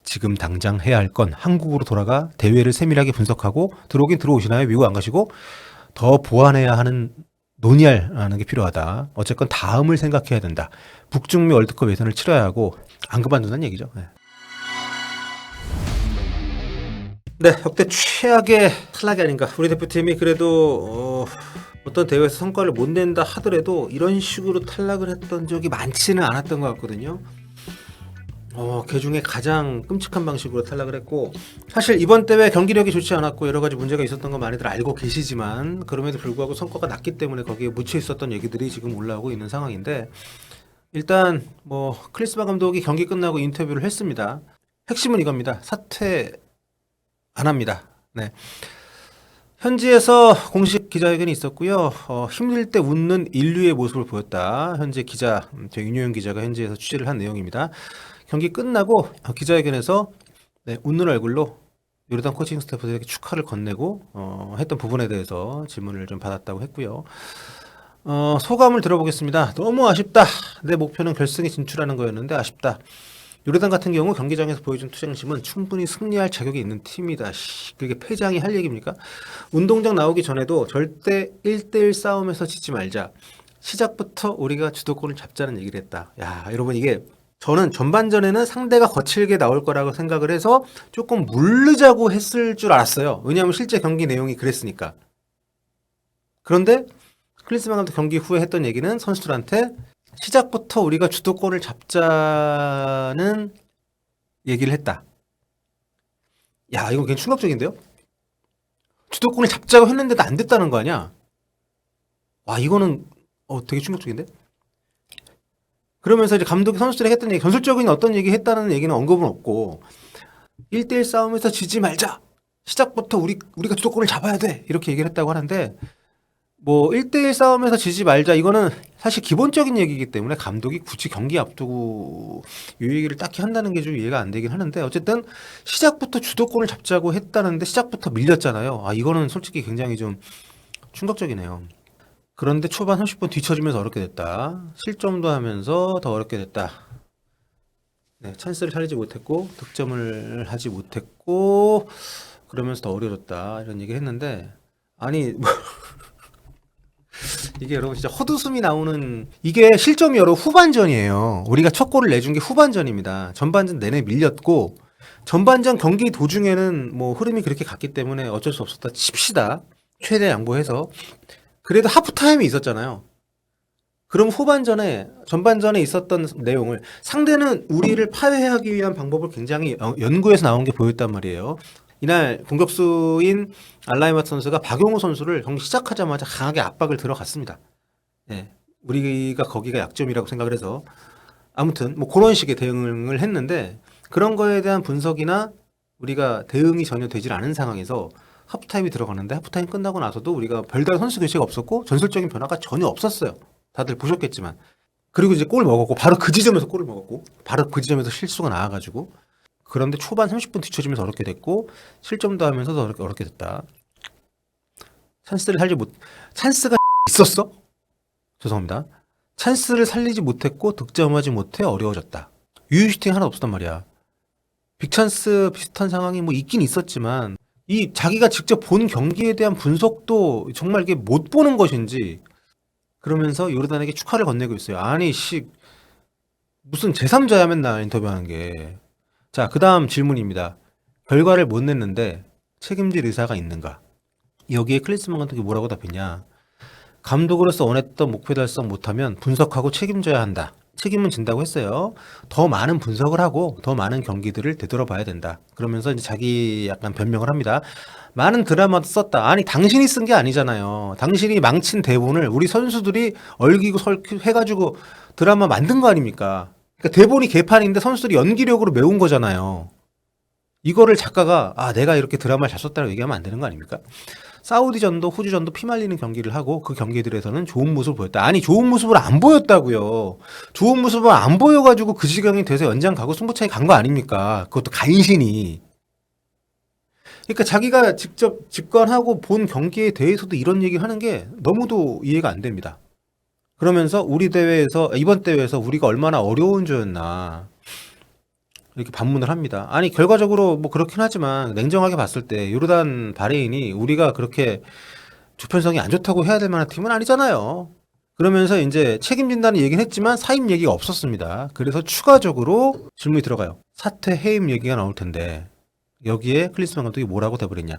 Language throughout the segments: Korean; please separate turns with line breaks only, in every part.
지금 당장 해야 할 건 한국으로 돌아가 대회를 세밀하게 분석하고 들어오긴 들어오시나요? 미국 안 가시고 더 보완해야 하는 논의하는 게 필요하다. 어쨌건 다음을 생각해야 된다. 북중미 월드컵 예선을 치러야 하고 안 그만둔다는 얘기죠. 네. 네, 역대 최악의 탈락이 아닌가. 우리 대표팀이 그래도 어떤 대회에서 성과를 못 낸다 하더라도 이런 식으로 탈락을 했던 적이 많지는 않았던 것 같거든요. 그 중에 가장 끔찍한 방식으로 탈락을 했고, 사실 이번 대회 경기력이 좋지 않았고 여러 가지 문제가 있었던 거 많이들 알고 계시지만 그럼에도 불구하고 성과가 났기 때문에 거기에 묻혀 있었던 얘기들이 지금 올라오고 있는 상황인데, 일단 클리스마 감독이 경기 끝나고 인터뷰를 했습니다. 핵심은 이겁니다. 사퇴 안 합니다. 네. 현지에서 공식 기자회견이 있었고요. 힘들 때 웃는 인류의 모습을 보였다. 현재 기자 윤효영 기자가 현지에서 취재를 한 내용입니다. 경기 끝나고 기자회견에서 웃는 얼굴로 요르단 코칭 스태프들에게 축하를 건네고 했던 부분에 대해서 질문을 좀 받았다고 했고요. 소감을 들어보겠습니다. 너무 아쉽다. 내 목표는 결승에 진출하는 거였는데 아쉽다. 요르단 같은 경우 경기장에서 보여준 투쟁심은 충분히 승리할 자격이 있는 팀이다. 그게 패장이 할 얘기입니까? 운동장 나오기 전에도 절대 1대1 싸움에서 지지 말자. 시작부터 우리가 주도권을 잡자는 얘기를 했다. 야, 여러분, 이게 저는 전반전에는 상대가 거칠게 나올 거라고 생각을 해서 조금 물르자고 했을 줄 알았어요. 왜냐하면 실제 경기 내용이 그랬으니까. 그런데 클린스만 감독 경기 후에 했던 얘기는 선수들한테 시작부터 우리가 주도권을 잡자는 얘기를 했다. 야, 이거 굉장히 충격적인데요? 주도권을 잡자고 했는데도 안 됐다는 거 아니야? 와, 이거는 되게 충격적인데? 그러면서 이제 감독이 선수들에게 했던 얘기, 전술적인 어떤 얘기 했다는 얘기는 언급은 없고, 1대1 싸움에서 지지 말자. 시작부터 우리가 주도권을 잡아야 돼. 이렇게 얘기를 했다고 하는데, 1대1 싸움에서 지지 말자. 이거는 사실 기본적인 얘기이기 때문에 감독이 굳이 경기 앞두고 이 얘기를 딱히 한다는 게 좀 이해가 안 되긴 하는데, 어쨌든 시작부터 주도권을 잡자고 했다는데 시작부터 밀렸잖아요. 이거는 솔직히 굉장히 좀 충격적이네요. 그런데 초반 30분 뒤처지면서 어렵게 됐다. 실점도 하면서 더 어렵게 됐다. 네, 찬스를 살리지 못했고 득점을 하지 못했고 그러면서 더 어려워졌다. 이런 얘기를 했는데, 아니 이게 여러분 진짜 헛웃음이 나오는, 이게 실점이 여러분 후반전이에요. 우리가 첫 골을 내준 게 후반전입니다. 전반전 내내 밀렸고 전반전 경기 도중에는 흐름이 그렇게 갔기 때문에 어쩔 수 없었다 칩시다. 최대 양보해서. 그래도 하프타임이 있었잖아요. 그럼 전반전에 있었던 내용을, 상대는 우리를 파괴하기 위한 방법을 굉장히 연구해서 나온 게 보였단 말이에요. 이날 공격수인 알라이마트 선수가 박용호 선수를 경기 시작하자마자 강하게 압박을 들어갔습니다. 네, 우리가 거기가 약점이라고 생각을 해서 아무튼 그런 식의 대응을 했는데, 그런 거에 대한 분석이나 우리가 대응이 전혀 되질 않은 상황에서 하프타임이 들어가는데, 하프타임 끝나고 나서도 우리가 별다른 선수 교체가 없었고 전술적인 변화가 전혀 없었어요. 다들 보셨겠지만. 그리고 이제 골을 먹었고 바로 그 지점에서 골을 먹었고 바로 그 지점에서 실수가 나와가지고, 그런데 초반 30분 뒤쳐지면서 어렵게 됐고 실점도 하면서 더 어렵게 됐다. 찬스가 있었어? 죄송합니다. 찬스를 살리지 못했고 득점하지 못해 어려워졌다. 유효슈팅 하나 없었단 말이야. 빅찬스 비슷한 상황이 있긴 있었지만, 이 자기가 직접 본 경기에 대한 분석도 정말 이게 못 보는 것인지, 그러면서 요르단에게 축하를 건네고 있어요. 아니 무슨 제3자야 맨날 인터뷰하는 게. 자, 그 다음 질문입니다. 결과를 못 냈는데 책임질 의사가 있는가? 여기에 클린스만 감독이 뭐라고 답했냐? 감독으로서 원했던 목표 달성 못하면 분석하고 책임져야 한다. 책임은 진다고 했어요. 더 많은 분석을 하고 더 많은 경기들을 되돌아봐야 된다. 그러면서 이제 자기 약간 변명을 합니다. 많은 드라마도 썼다. 아니, 당신이 쓴 게 아니잖아요. 당신이 망친 대본을 우리 선수들이 얽히고 해가지고 드라마 만든 거 아닙니까? 그러니까 대본이 개판인데 선수들이 연기력으로 메운 거잖아요. 이거를 작가가 내가 이렇게 드라마를 잘 썼다고 얘기하면 안 되는 거 아닙니까? 사우디전도 호주전도 피말리는 경기를 하고 그 경기들에서는 좋은 모습을 보였다. 아니, 좋은 모습을 안 보였다고요. 좋은 모습을 안 보여가지고 그 지경이 돼서 연장 가고 승부차이 간 거 아닙니까? 그것도 간신히. 그러니까 자기가 직접 직관하고 본 경기에 대해서도 이런 얘기를 하는 게 너무도 이해가 안 됩니다. 그러면서 이번 대회에서 우리가 얼마나 어려운 조였나. 이렇게 반문을 합니다. 아니 결과적으로 뭐 그렇긴 하지만 냉정하게 봤을 때 요르단 바레인이 우리가 그렇게 조편성이 안 좋다고 해야 될 만한 팀은 아니잖아요. 그러면서 이제 책임진다는 얘기는 했지만 사임 얘기가 없었습니다. 그래서 추가적으로 질문이 들어가요. 사퇴 해임 얘기가 나올 텐데 여기에 클린스만 감독이 뭐라고 대버렸냐.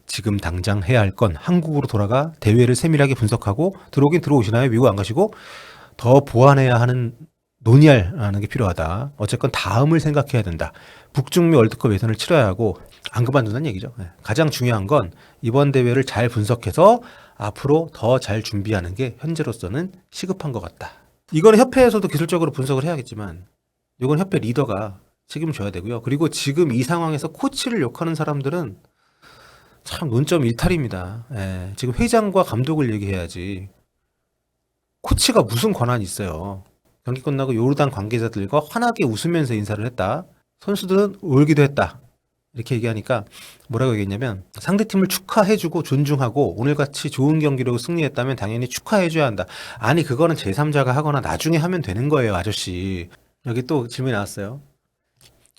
지금 당장 해야 할 건 한국으로 돌아가 대회를 세밀하게 분석하고 들어오긴 들어오시나요? 미국 안 가시고 더 보완해야 하는 논의하는 게 필요하다. 어쨌건 다음을 생각해야 된다. 북중미 월드컵 예선을 치러야 하고 안 그만둔다는 얘기죠. 가장 중요한 건 이번 대회를 잘 분석해서 앞으로 더 잘 준비하는 게 현재로서는 시급한 것 같다. 이거는 협회에서도 기술적으로 분석을 해야겠지만 이건 협회 리더가 책임을 져야 되고요. 그리고 지금 이 상황에서 코치를 욕하는 사람들은 참 논점 일탈입니다. 지금 회장과 감독을 얘기해야지. 코치가 무슨 권한이 있어요. 경기 끝나고 요르단 관계자들과 환하게 웃으면서 인사를 했다. 선수들은 울기도 했다. 이렇게 얘기하니까 뭐라고 얘기했냐면 상대팀을 축하해주고 존중하고 오늘같이 좋은 경기로 승리했다면 당연히 축하해줘야 한다. 아니 그거는 제3자가 하거나 나중에 하면 되는 거예요 아저씨. 여기 또 질문이 나왔어요.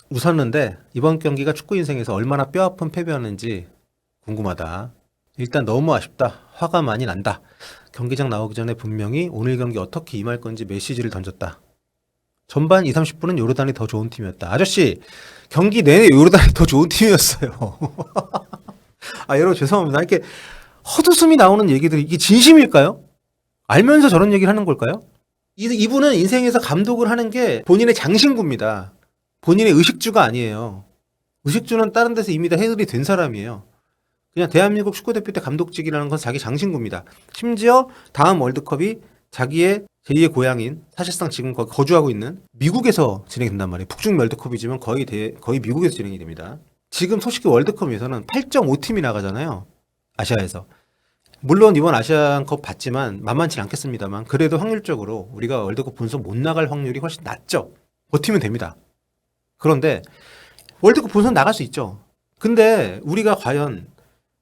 웃었는데 이번 경기가 축구 인생에서 얼마나 뼈아픈 패배였는지 궁금하다. 일단 너무 아쉽다. 화가 많이 난다. 경기장 나오기 전에 분명히 오늘 경기 어떻게 임할 건지 메시지를 던졌다. 전반 20, 30분은 요르단이 더 좋은 팀이었다. 아저씨, 경기 내내 요르단이 더 좋은 팀이었어요. 아, 여러분 죄송합니다. 이렇게 헛웃음이 나오는 얘기들이 이게 진심일까요? 알면서 저런 얘기를 하는 걸까요? 이분은 인생에서 감독을 하는 게 본인의 장신구입니다. 본인의 의식주가 아니에요. 의식주는 다른 데서 이미 다 해결이 된 사람이에요. 그냥 대한민국 축구대표 때 감독직이라는 건 자기 장신구입니다. 심지어 다음 월드컵이 자기의 제2의 고향인 사실상 지금 거주하고 있는 미국에서 진행이 된단 말이에요. 북중 월드컵이지만 거의 미국에서 진행이 됩니다. 지금 솔직히 월드컵에서는 8.5팀이 나가잖아요. 아시아에서. 물론 이번 아시안컵 봤지만 만만치 않겠습니다만 그래도 확률적으로 우리가 월드컵 본선 못 나갈 확률이 훨씬 낮죠. 버티면 됩니다. 그런데 월드컵 본선 나갈 수 있죠. 근데 우리가 과연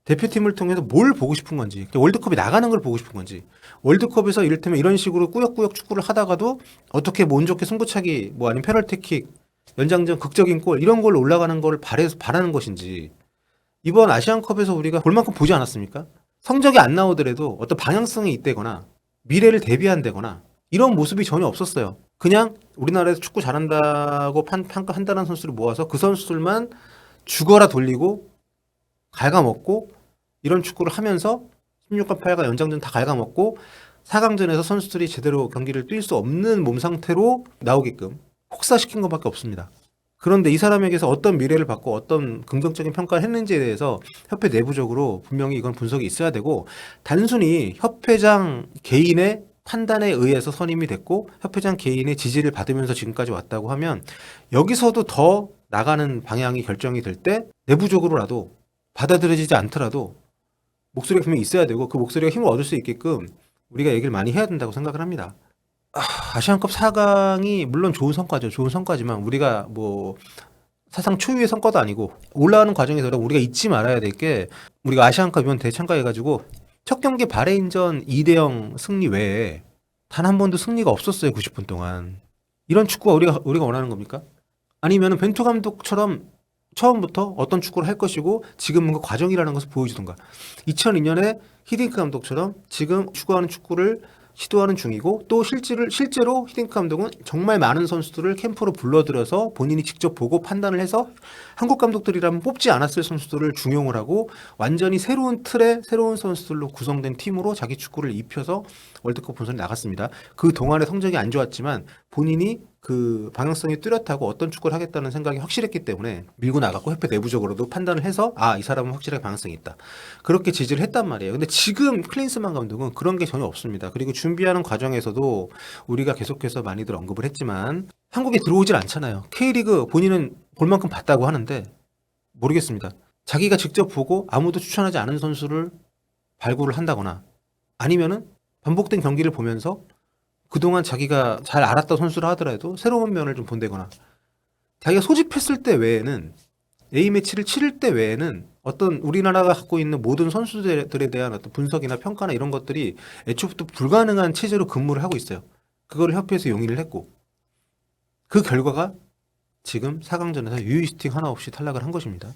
대표팀을 통해서 뭘 보고 싶은 건지, 월드컵이 나가는 걸 보고 싶은 건지, 월드컵에서 이를테면 이런 식으로 꾸역꾸역 축구를 하다가도 어떻게 뭐 운 좋게 승부차기, 뭐 아니면 페널티킥, 연장전 극적인 골 이런 걸로 올라가는 걸 바라는 것인지, 이번 아시안컵에서 우리가 볼 만큼 보지 않았습니까? 성적이 안 나오더라도 어떤 방향성이 있다거나 미래를 대비한다거나 이런 모습이 전혀 없었어요. 그냥 우리나라에서 축구 잘한다고 평가한다는 선수를 모아서 그 선수들만 죽어라 돌리고 갉아먹고 이런 축구를 하면서 16강, 8강 연장전 다 갉아먹고 4강전에서 선수들이 제대로 경기를 뛸 수 없는 몸 상태로 나오게끔 혹사시킨 것밖에 없습니다. 그런데 이 사람에게서 어떤 미래를 받고 어떤 긍정적인 평가를 했는지에 대해서 협회 내부적으로 분명히 이건 분석이 있어야 되고 단순히 협회장 개인의 판단에 의해서 선임이 됐고 협회장 개인의 지지를 받으면서 지금까지 왔다고 하면 여기서도 더 나가는 방향이 결정이 될 때 내부적으로라도 받아들여지지 않더라도 목소리가 분명히 있어야 되고 그 목소리가 힘을 얻을 수 있게끔 우리가 얘기를 많이 해야 된다고 생각을 합니다. 아시안컵 4강이 물론 좋은 성과죠. 좋은 성과지만 우리가 뭐 사상 초유의 성과도 아니고 올라가는 과정에서 우리가 잊지 말아야 될 게 우리가 아시안컵 이번 대회 참가해가지고 첫 경기 바레인전 2대0 승리 외에 단 한 번도 승리가 없었어요. 90분 동안. 이런 축구가 우리가 원하는 겁니까? 아니면 벤투 감독처럼 처음부터 어떤 축구를 할 것이고 지금은 그 과정이라는 것을 보여주던가 2002년에 히딩크 감독처럼 지금 추구하는 축구를 시도하는 중이고 또 실제로 히딩크 감독은 정말 많은 선수들을 캠프로 불러들여서 본인이 직접 보고 판단을 해서 한국 감독들이라면 뽑지 않았을 선수들을 중용을 하고 완전히 새로운 틀의 새로운 선수들로 구성된 팀으로 자기 축구를 입혀서 월드컵 본선에 나갔습니다. 그 동안의 성적이 안 좋았지만 본인이 그 방향성이 뚜렷하고 어떤 축구를 하겠다는 생각이 확실했기 때문에 밀고 나갔고 협회 내부적으로도 판단을 해서 이 사람은 확실하게 방향성이 있다. 그렇게 지지를 했단 말이에요. 근데 지금 클린스만 감독은 그런 게 전혀 없습니다. 그리고 준비하는 과정에서도 우리가 계속해서 많이들 언급을 했지만 한국에 들어오질 않잖아요. K리그 본인은 볼 만큼 봤다고 하는데 모르겠습니다. 자기가 직접 보고 아무도 추천하지 않은 선수를 발굴을 한다거나 아니면은 반복된 경기를 보면서 그동안 자기가 잘 알았던 선수를 하더라도 새로운 면을 좀 본다거나 자기가 소집했을 때 외에는 A매치를 치를 때 외에는 어떤 우리나라가 갖고 있는 모든 선수들에 대한 어떤 분석이나 평가나 이런 것들이 애초부터 불가능한 체제로 근무를 하고 있어요. 그거를 협회에서 용인을 했고 그 결과가 지금 4강전에서 유유 슈팅 하나 없이 탈락을 한 것입니다.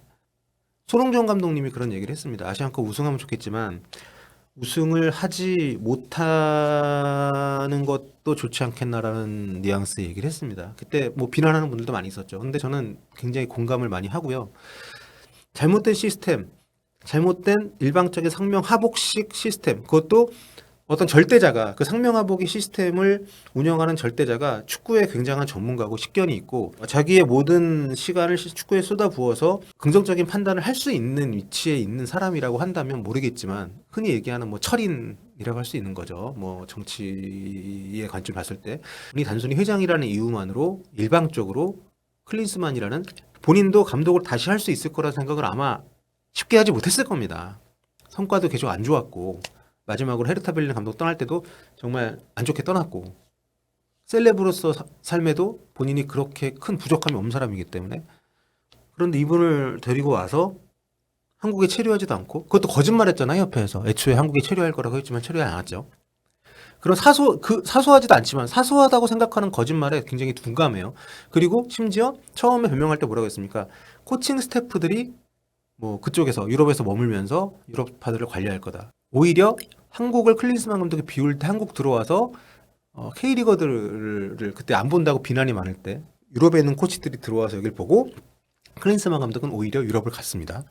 손흥정 감독님이 그런 얘기를 했습니다. 아시안컵 우승하면 좋겠지만 우승을 하지 못하는 것도 좋지 않겠나라는 뉘앙스의 얘기를 했습니다. 그때 뭐 비난하는 분들도 많이 있었죠. 근데 저는 굉장히 공감을 많이 하고요. 잘못된 시스템, 잘못된 일방적인 상명하복식 시스템, 그것도 어떤 절대자가 그 상명하복의 시스템을 운영하는 절대자가 축구에 굉장한 전문가고 식견이 있고 자기의 모든 시간을 축구에 쏟아부어서 긍정적인 판단을 할 수 있는 위치에 있는 사람이라고 한다면 모르겠지만 흔히 얘기하는 뭐 철인이라고 할 수 있는 거죠. 뭐 정치의 관점 봤을 때 우리 단순히 회장이라는 이유만으로 일방적으로 클린스만이라는 본인도 감독을 다시 할 수 있을 거라 생각을 아마 쉽게 하지 못했을 겁니다. 성과도 계속 안 좋았고 마지막으로 헤르타 베를린 감독 떠날 때도 정말 안 좋게 떠났고 셀레브로서 삶에도 본인이 그렇게 큰 부족함이 없는 사람이기 때문에 그런데 이분을 데리고 와서 한국에 체류하지도 않고 그것도 거짓말했잖아요. 협회에서 애초에 한국에 체류할 거라고 했지만 체류하지 않았죠. 그런 사소하지도 않지만 사소하다고 생각하는 거짓말에 굉장히 둔감해요. 그리고 심지어 처음에 변명할 때 뭐라고 했습니까? 코칭 스태프들이 뭐 그쪽에서 유럽에서 머물면서 유럽파들을 관리할 거다. 오히려 한국을 클린스만 감독이 비울 때 한국 들어와서 K리거들을 그때 안 본다고 비난이 많을 때 유럽에 있는 코치들이 들어와서 여길 보고 클린스만 감독은 오히려 유럽을 갔습니다.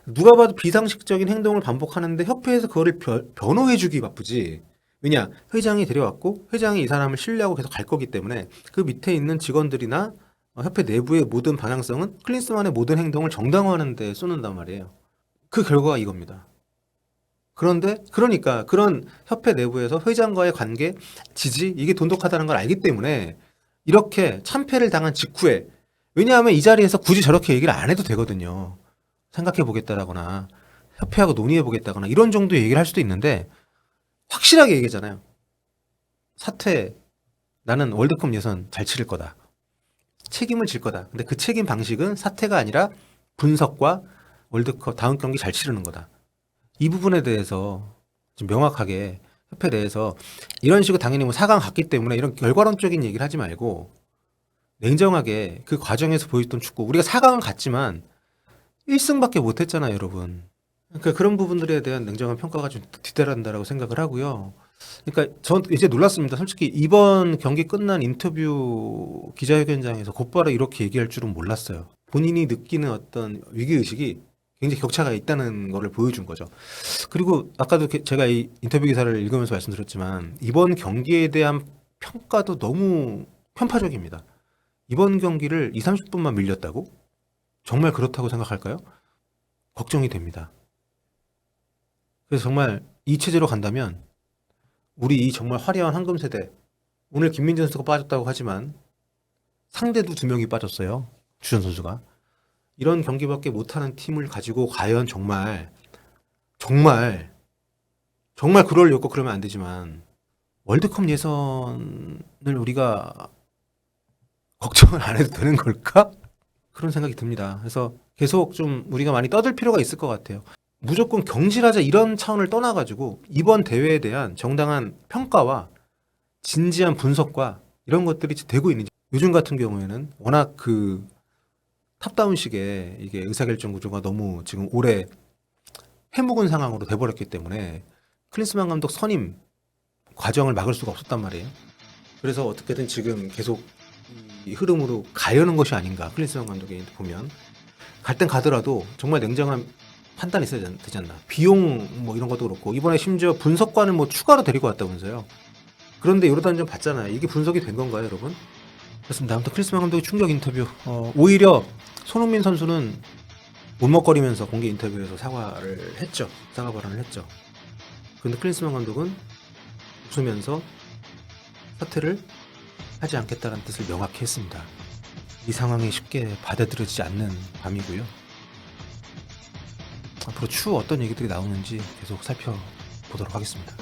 누가 봐도 비상식적인 행동을 반복하는데 협회에서 그거를 변호해주기 바쁘지. 왜냐? 회장이 데려왔고 회장이 이 사람을 신뢰하고 계속 갈 거기 때문에 그 밑에 있는 직원들이나 협회 내부의 모든 방향성은 클린스만의 모든 행동을 정당화하는 데 쏟는단 말이에요. 그 결과가 이겁니다. 그러니까 그런 협회 내부에서 회장과의 관계, 지지 이게 돈독하다는 걸 알기 때문에 이렇게 참패를 당한 직후에 왜냐하면 이 자리에서 굳이 저렇게 얘기를 안 해도 되거든요. 생각해 보겠다라거나 협회하고 논의해 보겠다거나 이런 정도의 얘기를 할 수도 있는데 확실하게 얘기잖아요. 사퇴, 나는 월드컵 예선 잘 치를 거다. 책임을 질 거다. 근데 그 책임 방식은 사퇴가 아니라 분석과 월드컵 다음 경기 잘 치르는 거다. 이 부분에 대해서 좀 명확하게 협회 내에서 이런 식으로 당연히 뭐 4강 갔기 때문에 이런 결과론적인 얘기를 하지 말고 냉정하게 그 과정에서 보였던 축구 우리가 4강은 갔지만 1승밖에 못했잖아요, 여러분. 그러니까 그런 부분들에 대한 냉정한 평가가 좀 뒤따른다라고 생각을 하고요. 그러니까 전 이제 놀랐습니다. 솔직히 이번 경기 끝난 인터뷰 기자회견장에서 곧바로 이렇게 얘기할 줄은 몰랐어요. 본인이 느끼는 어떤 위기의식이 굉장히 격차가 있다는 거를 보여준 거죠. 그리고 아까도 제가 이 인터뷰 기사를 읽으면서 말씀드렸지만 이번 경기에 대한 평가도 너무 편파적입니다. 이번 경기를 20-30분만 밀렸다고? 정말 그렇다고 생각할까요? 걱정이 됩니다. 그래서 정말 이 체제로 간다면 우리 이 정말 화려한 황금 세대 오늘 김민재 선수가 빠졌다고 하지만 상대도 2명이 빠졌어요. 주전 선수가. 이런 경기밖에 못하는 팀을 가지고 과연 정말 그러려고 그러면 안 되지만 월드컵 예선을 우리가 걱정을 안 해도 되는 걸까? 그런 생각이 듭니다. 그래서 계속 좀 우리가 많이 떠들 필요가 있을 것 같아요. 무조건 경질하자 이런 차원을 떠나가지고 이번 대회에 대한 정당한 평가와 진지한 분석과 이런 것들이 되고 있는지 요즘 같은 경우에는 워낙 그 탑다운식의 이게 의사결정 구조가 너무 지금 오래 해묵은 상황으로 돼버렸기 때문에 클린스만 감독 선임 과정을 막을 수가 없었단 말이에요. 그래서 어떻게든 지금 계속 이 흐름으로 가려는 것이 아닌가. 클린스만 감독이 보면 갈 땐 가더라도 정말 냉정한 판단이 있어야 되지 않나. 비용 뭐 이런 것도 그렇고 이번에 심지어 분석관을 뭐 추가로 데리고 왔다면서요. 그런데 이러다는 좀 봤잖아요. 이게 분석이 된 건가요, 여러분? 그렇습니다. 아무튼 클린스만 감독의 충격 인터뷰. 오히려 손흥민 선수는 울먹거리면서 공개 인터뷰에서 사과를 했죠. 사과 발언을 했죠. 그런데 클린스만 감독은 웃으면서 사퇴를 하지 않겠다는 뜻을 명확히 했습니다. 이 상황이 쉽게 받아들여지지 않는 밤이고요. 앞으로 추후 어떤 얘기들이 나오는지 계속 살펴보도록 하겠습니다.